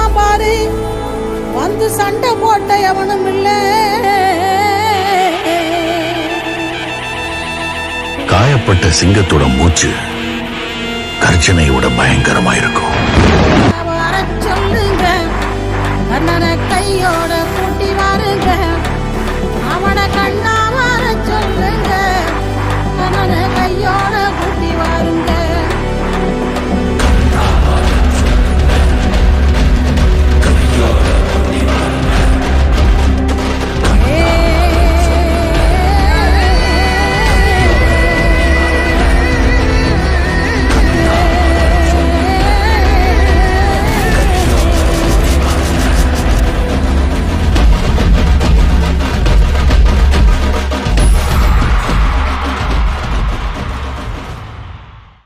வந்தான் பாரு, வந்து சண்டை போட்ட எவனும் இல்ல. காயப்பட்ட சிங்கத்தோட மூச்சு கர்ஜனையோட பயங்கரமா இருக்கும். வர சொல்லுங்க, கண்ணனை கையோட கூட்டி வாருங்க, அவனை கண்ணா வர சொல்லுங்க, கண்ணனை கையோட